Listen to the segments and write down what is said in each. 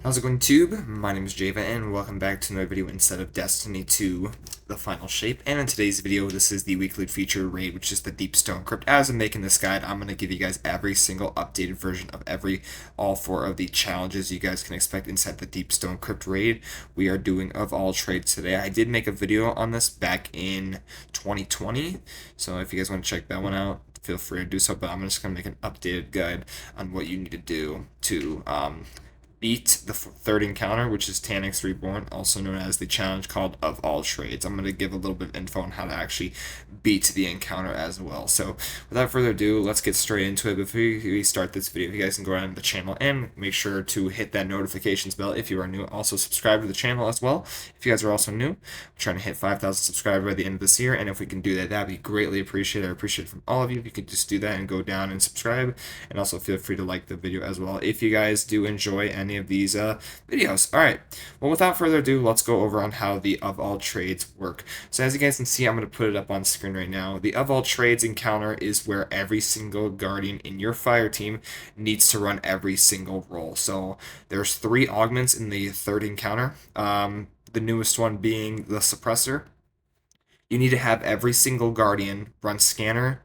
How's it going, Tube? My name is Java, and welcome back to another video instead of Destiny 2, the final shape. And in today's video, this is the weekly feature raid, which is the Deep Stone Crypt. As I'm making this guide, I'm going to give you guys every single updated version of all four of the challenges you guys can expect inside the Deep Stone Crypt Raid. We are doing of all trades today. I did make a video on this back in 2020, so if you guys want to check that one out, feel free to do so, but I'm just going to make an updated guide on what you need to do to beat the third encounter, which is Taniks Reborn, also known as the challenge called Of All Trades. I'm going to give a little bit of info on how to actually beat the encounter as well. So without further ado, let's get straight into it. Before we start this video, you guys can go around to the channel and make sure to hit that notifications bell if you are new. Also subscribe to the channel as well if you guys are also new. I'm trying to hit 5,000 subscribers by the end of this year, and if we can do that, that'd be greatly appreciated. I appreciate it from all of you. If you could just do that and go down and subscribe, and also feel free to like the video as well if you guys do enjoy any of these videos. Alright, well, without further ado, let's go over on how the Of All Trades work. So as you guys can see, I'm going to put it up on screen right now. The Of All Trades encounter is where every single Guardian in your fire team needs to run every single role. So there's 3 augments in the third encounter. The newest one being the Suppressor. You need to have every single Guardian run Scanner,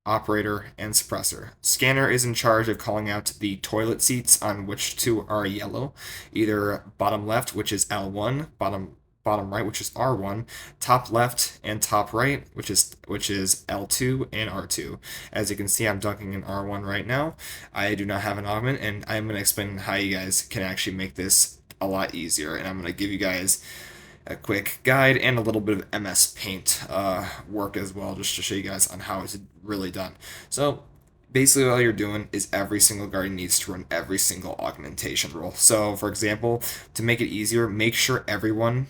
Operator, and Suppressor. Scanner is in charge of calling out the toilet seats, on which 2 are yellow, either bottom left, which is L1, bottom right, which is R1, top left and top right, which is L2 and R2. As you can see, I'm dunking in R1 right now. I do not have an augment, and I'm going to explain how you guys can actually make this a lot easier, and I'm going to give you guys a quick guide and a little bit of MS Paint work as well, just to show you guys on how it's really done. So basically all you're doing is every single Guardian needs to run every single augmentation role. So for example, to make it easier, make sure everyone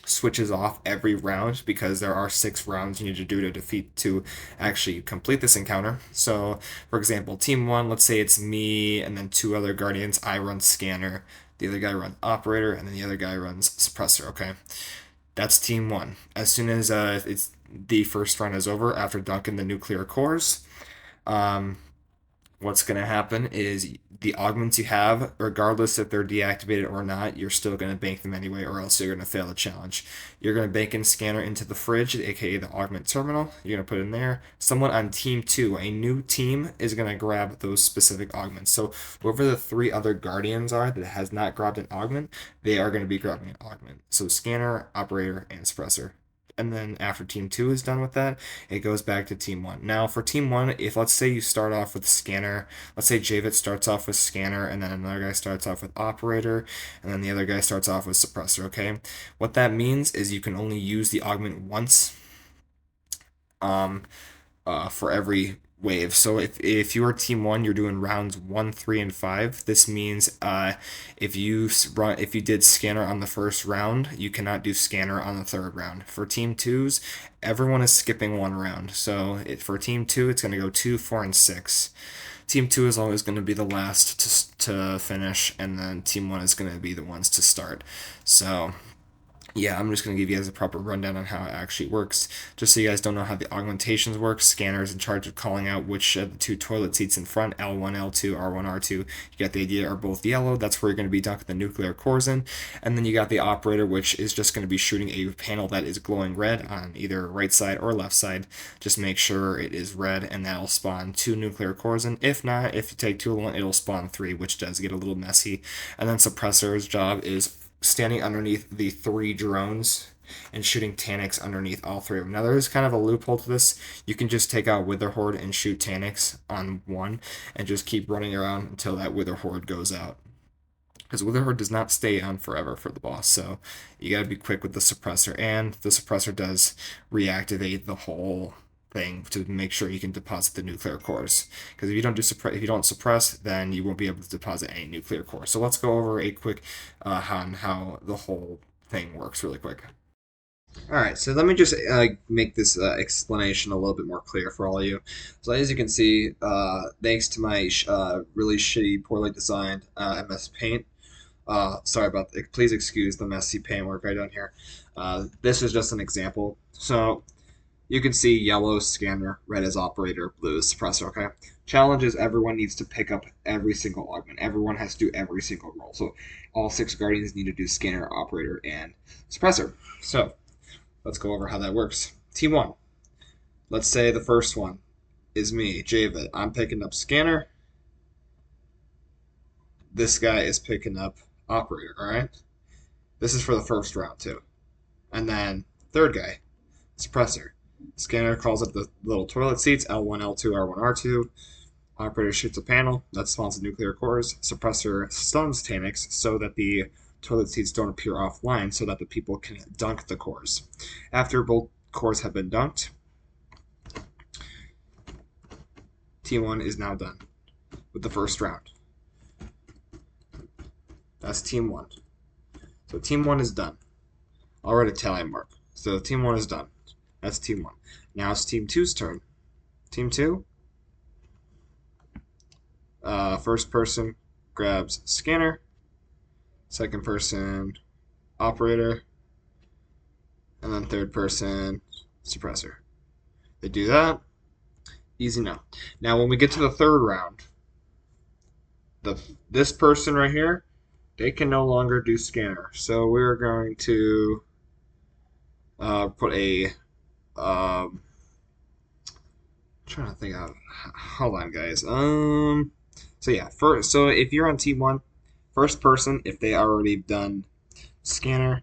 switches off every round, because there are 6 rounds you need to do to actually complete this encounter. So for example, team 1, let's say it's me and then 2 other Guardians. I run Scanner, the other guy runs Operator, and then the other guy runs Suppressor. Okay, that's team 1. As soon as it's the first round is over, after dunking the nuclear cores, what's going to happen is the augments you have, regardless if they're deactivated or not, you're still going to bank them anyway, or else you're going to fail the challenge. You're going to bank in Scanner into the fridge, aka the augment terminal. You're going to put it in there. Someone on team 2, a new team, is going to grab those specific augments. So whoever the 3 other Guardians are that has not grabbed an augment, they are going to be grabbing an augment. So Scanner, Operator, and Suppressor. And then after team 2 is done with that, it goes back to team 1. Now for team 1, if let's say you start off with Scanner, let's say Javit starts off with Scanner, and then another guy starts off with Operator, and then the other guy starts off with Suppressor, okay? What that means is you can only use the augment once for every wave. So if you are team 1, you're doing rounds 1, 3, and 5. This means if you did Scanner on the first round, you cannot do Scanner on the third round. For team 2s, everyone is skipping 1 round. So for team 2, it's going to go 2, 4, and 6. Team 2 is always going to be the last to finish, and then team 1 is going to be the ones to start. So yeah, I'm just going to give you guys a proper rundown on how it actually works. Just so you guys don't know how the augmentations work, Scanner is in charge of calling out which of the 2 toilet seats in front, L1, L2, R1, R2. You got the idea, are both yellow. That's where you're going to be dunking the nuclear cores in. And then you got the Operator, which is just going to be shooting a panel that is glowing red on either right side or left side. Just make sure it is red, and that'll spawn 2 nuclear cores in. If not, if you take too long, it'll spawn 3, which does get a little messy. And then Suppressor's job is standing underneath the 3 drones and shooting Taniks underneath all 3 of them. Now there is kind of a loophole to this. You can just take out Wither Horde and shoot Taniks on 1 and just keep running around until that Wither Horde goes out, because Wither Horde does not stay on forever for the boss. So you gotta be quick with the Suppressor, and the Suppressor does reactivate the whole thing to make sure you can deposit the nuclear cores, because if you don't suppress, then you won't be able to deposit any nuclear cores. So let's go over a quick on how the whole thing works really quick. Alright, so let me just make this explanation a little bit more clear for all of you. So as you can see, thanks to my really shitty, poorly designed MS Paint, sorry about that, please excuse the messy paint work I done here. This is just an example. So You can see yellow scanner, red is operator, blue is suppressor, okay? Challenge is everyone needs to pick up every single augment. Everyone has to do every single role. So all 6 guardians need to do scanner, operator, and suppressor. So let's go over how that works. Team 1. Let's say the first one is me, Javid. I'm picking up scanner. This guy is picking up operator, alright? This is for the first round too. And then third guy, suppressor. Scanner calls up the little toilet seats, L1, L2, R1, R2. Operator shoots a panel that spawns nuclear cores. Suppressor stuns Tanix so that the toilet seats don't appear offline so that the people can dunk the cores. After both cores have been dunked, Team 1 is now done with the first round. That's Team 1. So Team 1 is done. I'll write a tally mark. So Team 1 is done. That's Team 1. Now it's Team 2's turn. Team 2, first person grabs scanner, second person operator, and then third person suppressor. They do that. Easy now. Now when we get to the third round, this person right here, they can no longer do scanner. So we're going to put a trying to think of, hold on guys. So yeah, so if you're on Team 1, first person, if they already done scanner,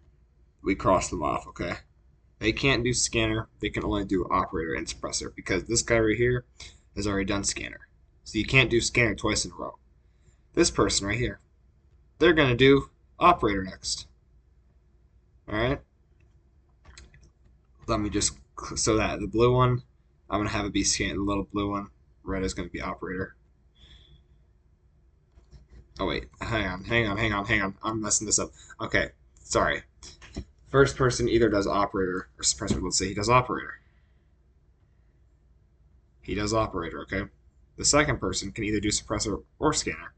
we cross them off, okay? They can't do scanner, they can only do operator and suppressor because this guy right here has already done scanner. So you can't do scanner twice in a row. This person right here, they're gonna do operator next. Alright? Let me just, so that the blue one, I'm going to have it be scan, the little blue one. Red is going to be operator. Oh, wait. Hang on. I'm messing this up. Okay. Sorry. First person either does operator or suppressor. Let's say he does operator. He does operator, okay? The second person can either do suppressor or scanner.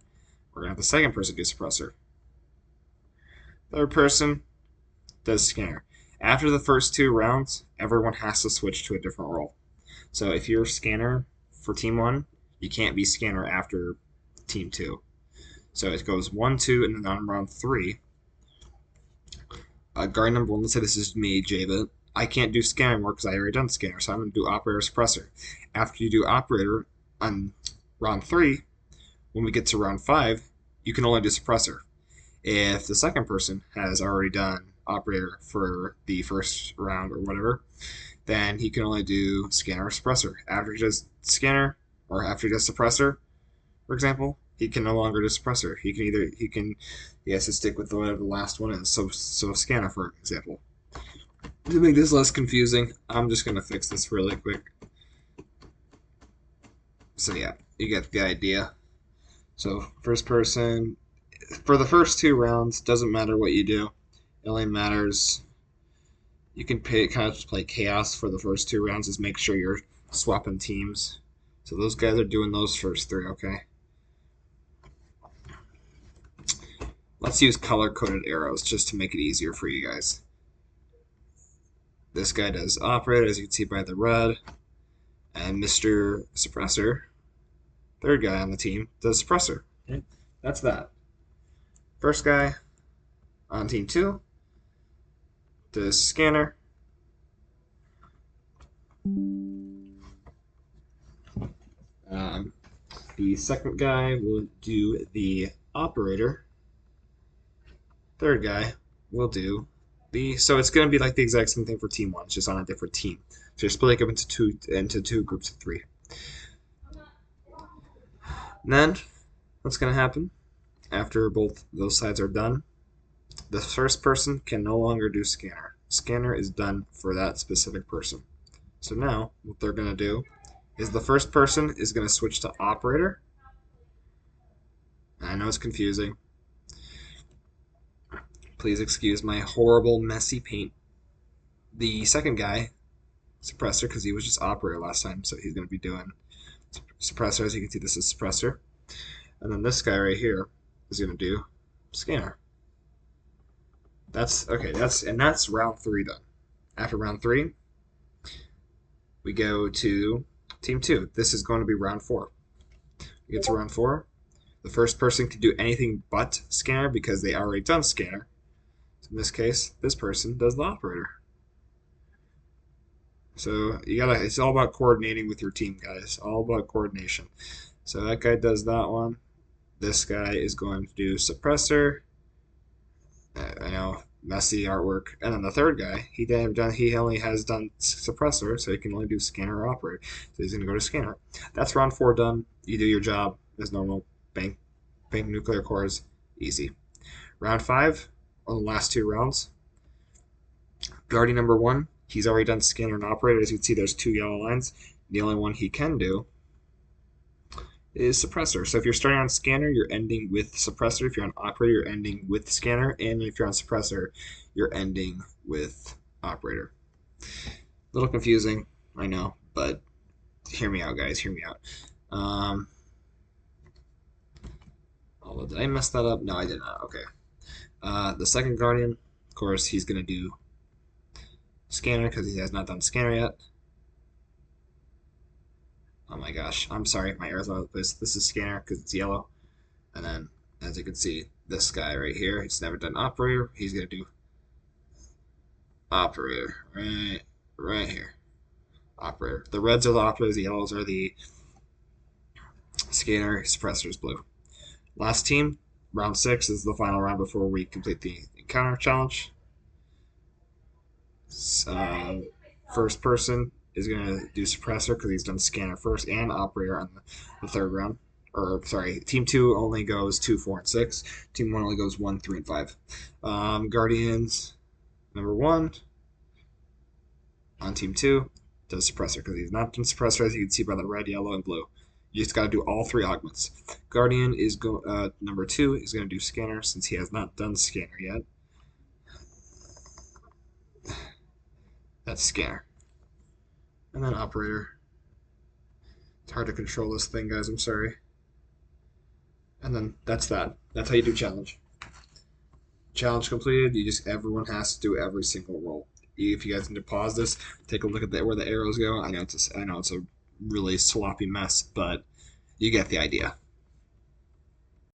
We're going to have the second person do suppressor. Third person does scanner. After the first 2 rounds, everyone has to switch to a different role. So if you're scanner for Team 1, you can't be scanner after Team 2. So it goes 1, 2, and then on round 3, guard number 1, let's say this is me, Javid. I can't do scanner anymore because I already done scanner, so I'm going to do operator suppressor. After you do operator on round 3, when we get to round 5, you can only do suppressor. If the second person has already done operator for the first round or whatever, then he can only do scanner or suppressor. After he does scanner, or after he does suppressor, for example, he can no longer do suppressor. He has to stick with whatever the last one is. So scanner, for example. To make this less confusing, I'm just gonna fix this really quick. So yeah, you get the idea. So first person, for the first 2 rounds, doesn't matter what you do. It only matters. You can kind of just play chaos for the first 2 rounds. Just make sure you're swapping teams. So those guys are doing those first 3, okay? Let's use color-coded arrows just to make it easier for you guys. This guy does operator, as you can see by the red. And Mr. Suppressor, third guy on the team, does suppressor. Okay? That's that. First guy on Team 2 does scanner. The second guy will do the operator. Third guy will do the. So it's going to be like the exact same thing for Team 1. It's just on a different team. So you're splitting up into two groups of 3. And then what's going to happen after both those sides are done? The first person can no longer do scanner. Scanner is done for that specific person. So now what they're going to do is the first person is going to switch to operator. I know it's confusing. Please excuse my horrible, messy paint. The second guy, suppressor, because he was just operator last time, so he's going to be doing suppressor. As you can see, this is suppressor. And then this guy right here is going to do scanner. That's okay. That's round 3 done. After round 3, we go to Team 2. This is going to be round 4. We get to round 4. The first person can do anything but scanner because they already done scanner. So in this case, this person does the operator. So you gotta. It's all about coordinating with your team, guys. All about coordination. So that guy does that one. This guy is going to do suppressor. I know, messy artwork. And then the third guy, he only has done suppressor, so he can only do scanner or operator. So he's gonna go to scanner. That's round 4 done. You do your job as normal. Bang, bang, nuclear cores, easy. Round 5, on the last 2 rounds. Guardian number 1, he's already done scanner and operator. As you can see, there's 2 yellow lines. The only one he can do is suppressor. So if you're starting on scanner, you're ending with suppressor. If you're on operator, you're ending with scanner. And if you're on suppressor, you're ending with operator. A little confusing, I know, but hear me out, guys. Hear me out. Did I mess that up? No, I did not. Okay. The second Guardian, of course, he's going to do scanner because he has not done scanner yet. Oh my gosh, I'm sorry, my arrow's all over the place. This is scanner because it's yellow. And then, as you can see, this guy right here, he's never done operator. He's going to do operator right here. Operator. The reds are the operators, the yellows are the scanner, suppressor is blue. Last team, round 6 is the final round before we complete the encounter challenge. First person is going to do suppressor because he's done scanner first and operator on the third round. Or, sorry, Team 2 only goes 2, 4, and 6. Team 1 only goes 1, 3, and 5. Guardians, number 1, on Team 2, does suppressor because he's not done suppressor, as you can see by the red, yellow, and blue. You just got to do all 3 augments. Guardian is number 2 is going to do scanner since he has not done scanner yet. That's scanner. And then operator. It's hard to control this thing, guys. I'm sorry. And then that's that. That's how you do challenge. Challenge completed. Everyone has to do every single roll. If you guys need to pause this, take a look at where the arrows go. I know it's a really sloppy mess, but you get the idea.